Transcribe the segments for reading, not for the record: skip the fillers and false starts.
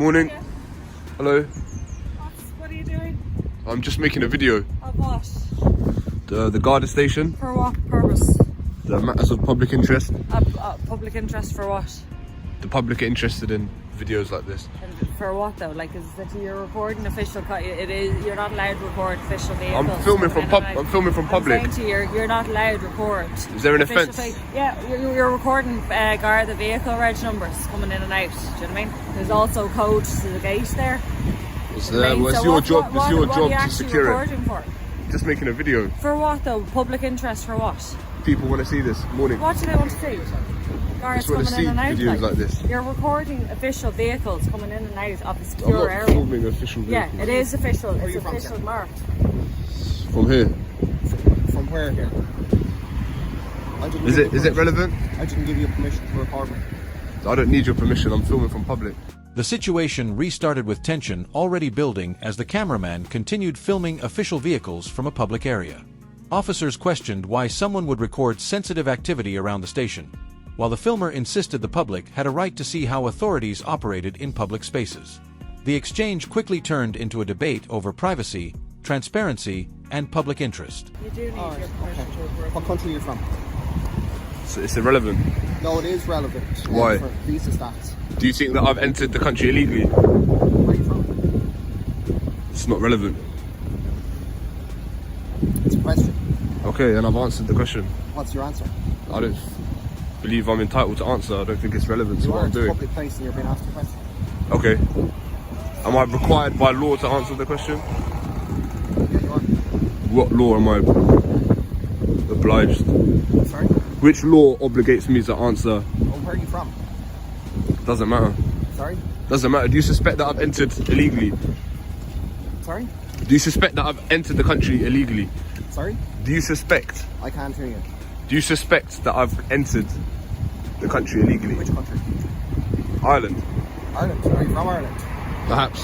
Morning. Hiya. Hello. What are you doing? I'm just making a video. Of what? The Garda station. For what purpose? The matters of public interest. Public interest for what? The public are interested in videos like this. And for what though? Like, is that you're recording official? It is. You're not allowed to record official vehicles. I'm filming from I'm filming from public. I'm saying to you, you're not allowed to record. Is there an official offence? Yeah, you're recording Garda vehicle reg numbers coming in and out. Do you know what I mean? There's also code to the gate there. It's your job. It's your job to secure it. Recording for? Just making a video. For what though? Public interest for what? People want to see this. Morning. What do they want to see? Guards Just want to coming see in and out. videos like this. You're recording official vehicles coming in and out of a I'm secure not area. filming official vehicles. Yeah, it is official. It's official marked. From here. From where here? Is it relevant? I didn't give you permission to record me. I don't need your permission. I'm filming from public. The situation restarted with tension already building as the cameraman continued filming official vehicles from a public area. Officers questioned why someone would record sensitive activity around the station, while the filmer insisted the public had a right to see how authorities operated in public spaces. The exchange quickly turned into a debate over privacy, transparency, and public interest. You do need your permission to record. What country are you from? It's irrelevant. No, it is relevant. Why? For visa stats. Do you think that I've entered the country illegally? Where are you from? It's not relevant. It's a question. Okay, and I've answered the question. What's your answer? I don't believe I'm entitled to answer. I don't think it's relevant to You what are I'm in a doing. public place and you're being asked a question. Okay. Am I required by law to answer the question? Yeah, you are. What law am I obliged? Sorry? Which law obligates me to answer? Oh, where are you from? Doesn't matter. Sorry? Doesn't matter. Do you suspect that I've entered illegally? Sorry? Do you suspect that I've entered the country illegally? Sorry? Do you suspect? I can't hear you. Do you suspect that I've entered the country illegally? Which country? Ireland. Ireland. Are you from Ireland? Perhaps.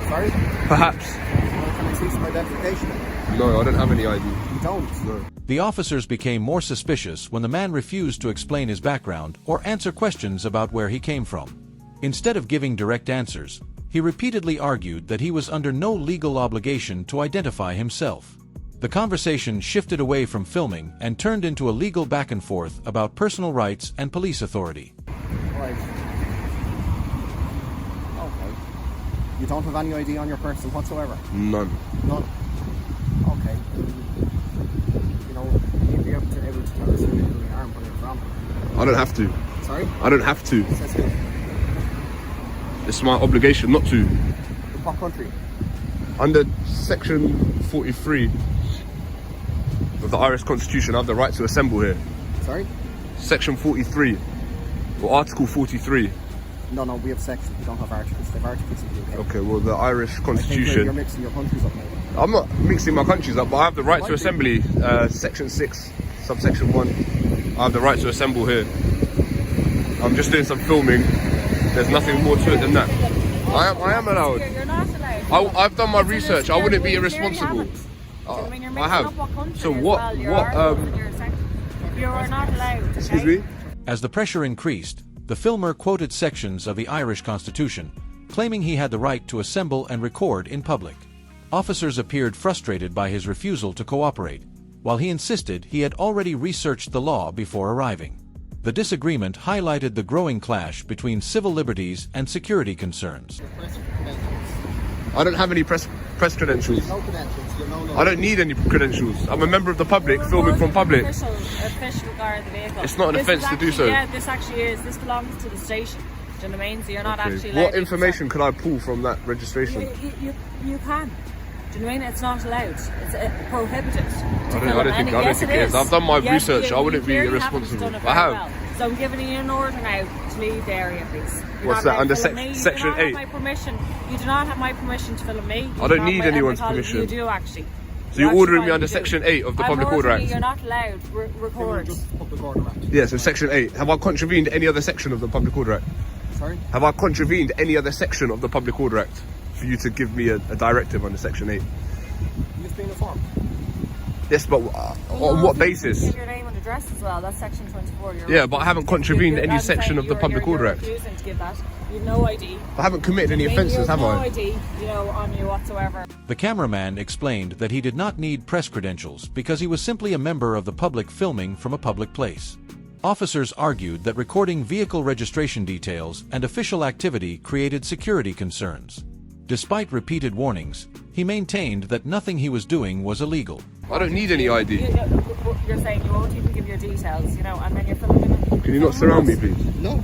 Sorry? Perhaps. Well, can I see some identification? No, I don't have any ID. You don't? No. The officers became more suspicious when the man refused to explain his background or answer questions about where he came from. Instead of giving direct answers, he repeatedly argued that he was under no legal obligation to identify himself. The conversation shifted away from filming and turned into a legal back and forth about personal rights and police authority. Right. Okay. You don't have any ID on your person whatsoever? None. None? Okay. You know, you'd be able to tell us who you are and where you're from. I don't have to. Sorry? I don't have to. Says who? It's my obligation not to. What country? Under section 43 of the Irish Constitution, I have the right to assemble here. Sorry? Section 43, or Article 43. No, we have sections. We don't have articles. They have articles in the UK. Okay, well, the Irish I think Constitution. you're mixing your countries up now. I'm not mixing my countries up, but I have the right Might to be. assembly. Section 6, subsection 1. I have the right to assemble here. I'm just doing some filming. There's nothing more to it than that. I am allowed. You're not allowed. I've done my So research. there's- I wouldn't be you clearly irresponsible. haven't. Do you know what I mean? You're I mixing have. up what country So as what? well. Your What? articles and your section. You are not allowed. Excuse okay? me. As the pressure increased, the filmer quoted sections of the Irish Constitution, claiming he had the right to assemble and record in public. Officers appeared frustrated by his refusal to cooperate, while he insisted he had already researched the law before arriving. The disagreement highlighted the growing clash between civil liberties and security concerns. I don't have any press credentials. No credentials. You're no I don't need any credentials. I'm a member of the public, filming from public. Official guard of the vehicle. It's not an This offence is to do actually- so. Yeah, this actually is. This belongs to the station. Do you know what I mean? So you're not actually allowed What to- information could I pull from that registration? You can. Do you know what I mean? It's not allowed. It's prohibited. I don't think it is. I've done my research. I wouldn't be irresponsible. I have. Well. So I'm giving you an order now to leave the area, please. You're What's not that, allowed under to film me. You section do not 8? Have my permission. You do not have my permission to film me. I don't need anyone's permission. You do actually. So you're ordering me You under do. section 8 of the I'm Public Order ordering Act? you, You're not allowed record. Just Public Order Act. Yeah, so section 8. Have I contravened any other section of the Public Order Act? Sorry? Have I contravened any other section of the Public Order Act for you to give me a directive under section 8? You just being informed. Yes, but on what basis? Give your name and address as well. That's section 24. Yeah, but I haven't contravened any section of the Public Order Act. You're refusing to give that. You have no ID. I haven't committed any offences, have no I? ID, on you whatsoever. The cameraman explained that he did not need press credentials because he was simply a member of the public filming from a public place. Officers argued that recording vehicle registration details and official activity created security concerns. Despite repeated warnings, he maintained that nothing he was doing was illegal. I don't need any ID. You're saying you won't even give your details, and then you're filming it. Can you not surround me, please? No.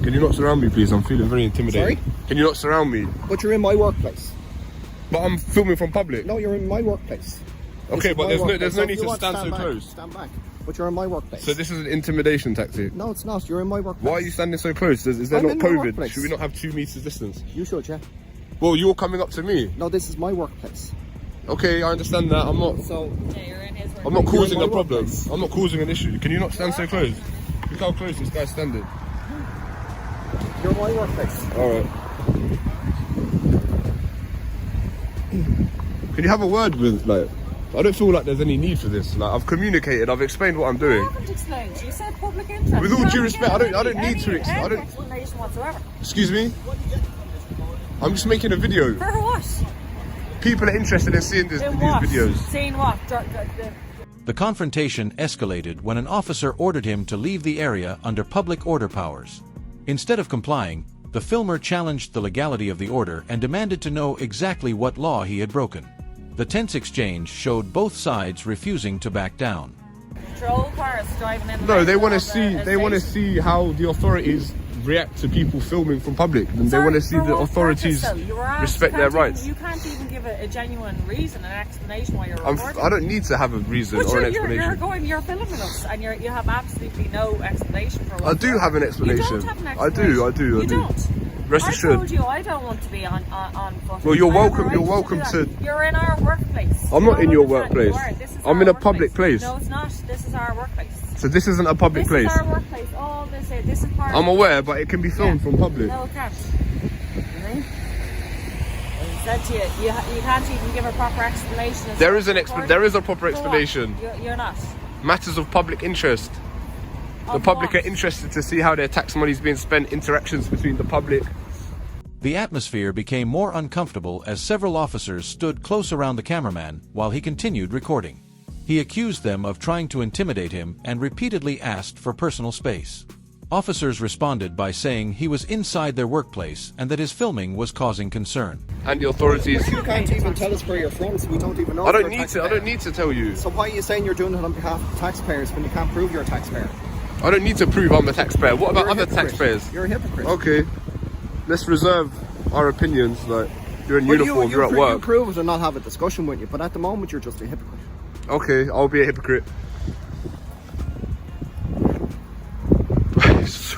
Can you not surround me, please? I'm feeling very intimidated. Sorry? Can you not surround me? But you're in my workplace. But I'm filming from public. No, you're in my workplace. Okay, but there's no need to stand so back, close. Stand back. But you're in my workplace. So this is an intimidation tactic. No, it's not. You're in my workplace. Why are you standing so close? Is there I'm not in my COVID? workplace. Should we not have 2 meters distance? You should, yeah. Well, you're coming up to me. No, this is my workplace. Okay, I understand that. I'm not Yeah, you're in his I'm not causing my a problem. workplace. I'm not causing an issue. Can you not stand so close? Look how close this guy's standing. You're in my workplace. Alright. Can you have a word with, I don't feel like there's any need for this. I've communicated, I've explained what I'm doing. You haven't explained. You said public interest. With all You due haven't respect, I given don't need to any explain. explanation whatsoever. Excuse me? I'm just making a video. For what? People are interested in seeing these videos. Seeing what? The confrontation escalated when an officer ordered him to leave the area under public order powers. Instead of complying, the filmer challenged the legality of the order and demanded to know exactly what law he had broken. The tense exchange showed both sides refusing to back down. Patrol cars driving in. No, they want to see. They want to see how the authorities react to people filming from public, and they want to see the authorities respect their rights. You can't even give a genuine reason, an explanation why you're recording. I don't need to have a reason or an explanation. You're filming us, and you have absolutely no explanation for what. I do have an explanation. You don't have an explanation. I do. You don't. Rest assured. I told you I don't want to be on foot. Well, you're welcome. You're welcome to. You're in our workplace. I'm not in your workplace. I'm in a public place. No, it's not. This is our workplace. So this isn't a public place. This is our workplace. All this is part. I'm aware, but it can be filmed from public. No, it can't. I said to you, you can't even give a proper explanation. There is a proper explanation. You're not. Matters of public interest. The public are interested to see how their tax money is being spent. Interactions between the public. The atmosphere became more uncomfortable as several officers stood close around the cameraman while he continued recording. He accused them of trying to intimidate him and repeatedly asked for personal space. Officers responded by saying he was inside their workplace and that his filming was causing concern. And the authorities. You can't even tell us where you're from, so we don't even know. I don't need to tell you. So why are you saying you're doing it on behalf of taxpayers when you can't prove you're a taxpayer? I don't need to prove I'm a taxpayer. What about other hypocrite. taxpayers? You're a hypocrite. Okay, let's reserve our opinions. You're in uniform, you're at work. You prove it and not have a discussion with you, but at the moment you're just a hypocrite. Okay, I'll be a hypocrite.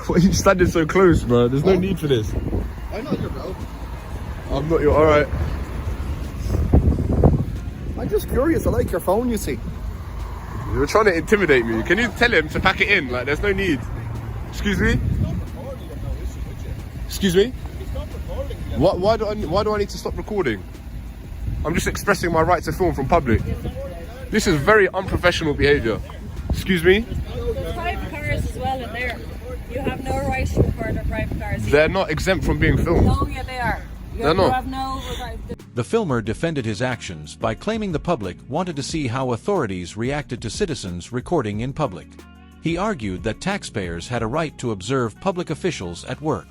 Why are you standing so close, bro? There's no need for this. I'm not your bro. I'm not your. Alright. I'm just curious. I like your phone, you see. You're trying to intimidate me. Can you tell him to pack it in? There's no need. Excuse me? Excuse me? Why do I need to stop recording? I'm just expressing my right to film from public. This is very unprofessional behaviour. Excuse me? There's private cars as well in there. You have no right to record our private cars. They're not exempt from being filmed. No, yeah, they are. They're not. You have no. The filmer defended his actions by claiming the public wanted to see how authorities reacted to citizens recording in public. He argued that taxpayers had a right to observe public officials at work.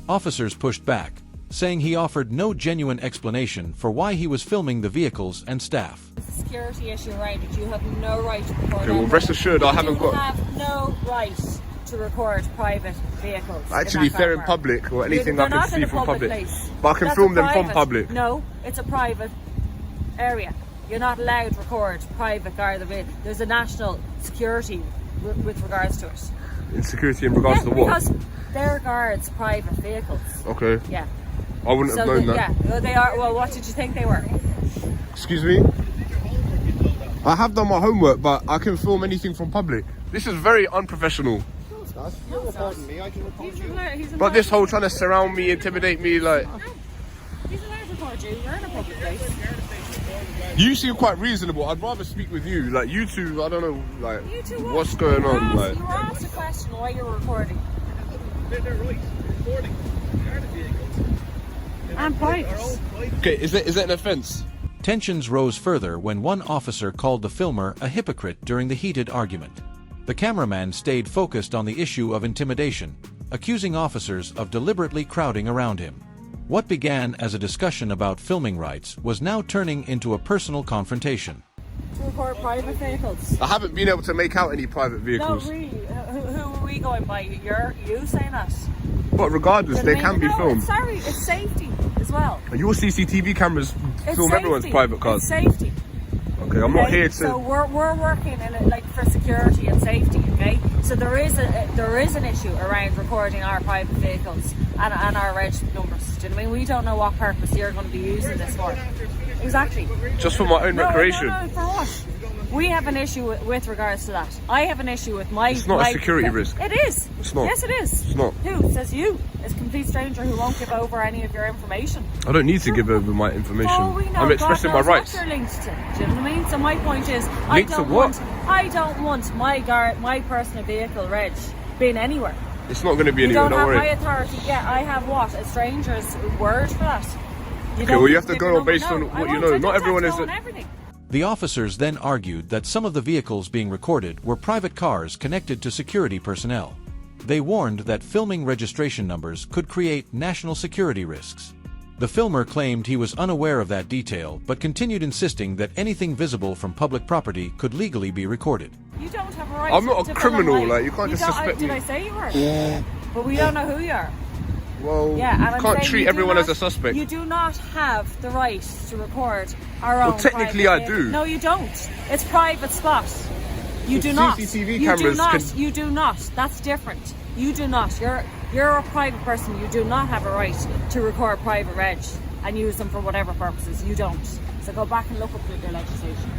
Officers pushed back, saying he offered no genuine explanation for why he was filming the vehicles and staff. It's a security issue, right? That you have no right to record. Okay, well, rest assured, I haven't got. You have no right to record private vehicles. Actually, if they're in public or anything I can see from public. Place. But I can film them from public. No, it's a private area. You're not allowed to record private car. There's a national security with regards to it. Insecurity in regards to what? Because they're guards, private vehicles. Okay. Yeah. I wouldn't have known that. Yeah, well, they are. Well, what did you think they were? Excuse me? I have done my homework, but I can film anything from public. This is very unprofessional. No, it's not. You're reporting me. I can report you. But this whole trying to surround me, intimidate me, He's allowed to record record you. You're in a public place. You seem quite reasonable. I'd rather speak with you. Like, you two, I don't know, like, You two what? what's going on? Like, You were asked a question why you're recording. They're right. Recording. They are the vehicles. And private. okay, is that an offence? Tensions rose further when one officer called the filmer a hypocrite during the heated argument. The cameraman stayed focused on the issue of intimidation, accusing officers of deliberately crowding around him. What began as a discussion about filming rights was now turning into a personal confrontation. To record private vehicles. I haven't been able to make out any private No, vehicles. really. Who are we going by? You saying that? But regardless, they can be filmed. Sorry, it's safety as well. And your CCTV cameras It's film safety. everyone's private cars. It's safety. Okay, I'm not Okay? here to. So we're working in it like for security and safety. Okay, so there is an issue around recording our private vehicles and our reg numbers. Do you know what I mean? We don't know what purpose you're going to be using this for. Exactly. Just for my own recreation. No, for what? We have an issue with regards to that. I have an issue with my... It's not a security risk. It is. It's not. Yes, it is. It's not. Who? Says you. It's a complete stranger who won't give over any of your information. I don't need to give over my information. Oh, we know. I'm expressing God knows my rights. What you're linked to. Do you know what I mean? So my point is, Linked to what? I don't want my personal vehicle reg being anywhere. It's not going to be You anywhere, don't don't have my worry. authority. Yeah, I have what? A stranger's word for that. Okay, well, you have to go based on what you know. Not everyone is. Everything. The officers then argued that some of the vehicles being recorded were private cars connected to security personnel. They warned that filming registration numbers could create national security risks. The filmer claimed he was unaware of that detail, but continued insisting that anything visible from public property could legally be recorded. You don't have a right. I'm not a to criminal, film like, you can't just suspect me. Did I say you were? But we don't know who you are. Well, Yeah, and you I'm can't saying treat you do everyone not- as a suspect. You do not have the right to record our own. Well, technically private I do. vehicle. No, you don't. It's private spot. You do not. CCTV You do cameras not. can- You do not. That's different. You do not. You're a private person. You do not have a right to record private reg and use them for whatever purposes. You don't. So go back and look up your legislation.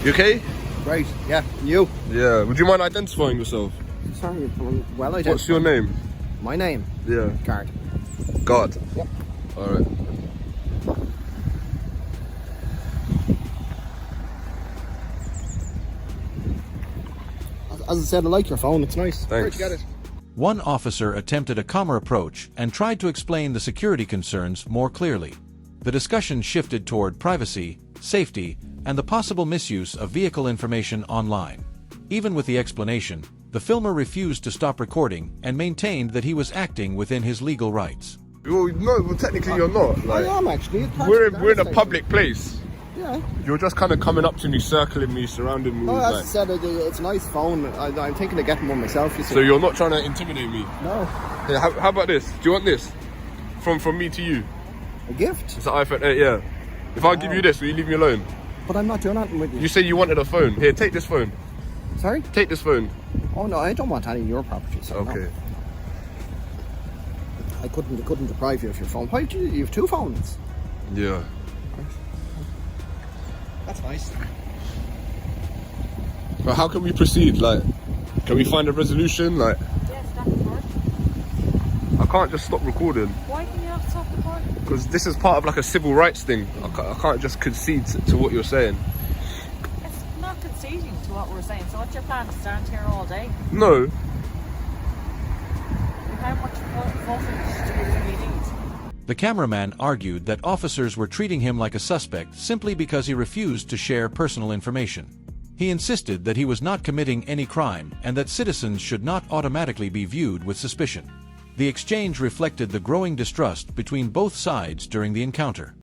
You okay? Right, yeah, you. Yeah. Would you mind identifying yourself? Sorry, well, I did. What's your name? My name? Yeah. Guard. God. Yep. All right. As I said, I like your phone, it's nice. Thanks. Where'd you get it? One officer attempted a calmer approach and tried to explain the security concerns more clearly. The discussion shifted toward privacy, safety, and the possible misuse of vehicle information online. Even with the explanation, the filmer refused to stop recording and maintained that he was acting within his legal rights. Well, no. Well, technically you're not. Like, I am actually. It's we're part in of the a station. public place. Yeah. You're just kind of coming up to me, circling me, surrounding me. Oh, as I like, said, it's a nice phone. I'm thinking of getting one myself, you see. so you're not trying to intimidate me. No. Hey, how about this? Do you want this? From me to you. A gift? It's an iPhone 8, yeah. If I give you this, will you leave me alone? But I'm not doing nothing with you. You say you wanted a phone. Here, take this phone. Sorry? Take this phone. Oh, no, I don't want any of your property. So no. Okay. I couldn't deprive you of your phone. Why do you have two phones? Yeah. That's nice. But how can we proceed? Like, can we find a resolution? Like, Yes, that's right. I can't just stop recording Why can you not stop recording? because this is part of like a civil rights thing. I can't just concede to what you're saying. It's not conceding to what we're saying. So what's your plan? To stand here all day? No. How much footage do we need? The cameraman argued that officers were treating him like a suspect simply because he refused to share personal information. He insisted that he was not committing any crime and that citizens should not automatically be viewed with suspicion. The exchange reflected the growing distrust between both sides during the encounter.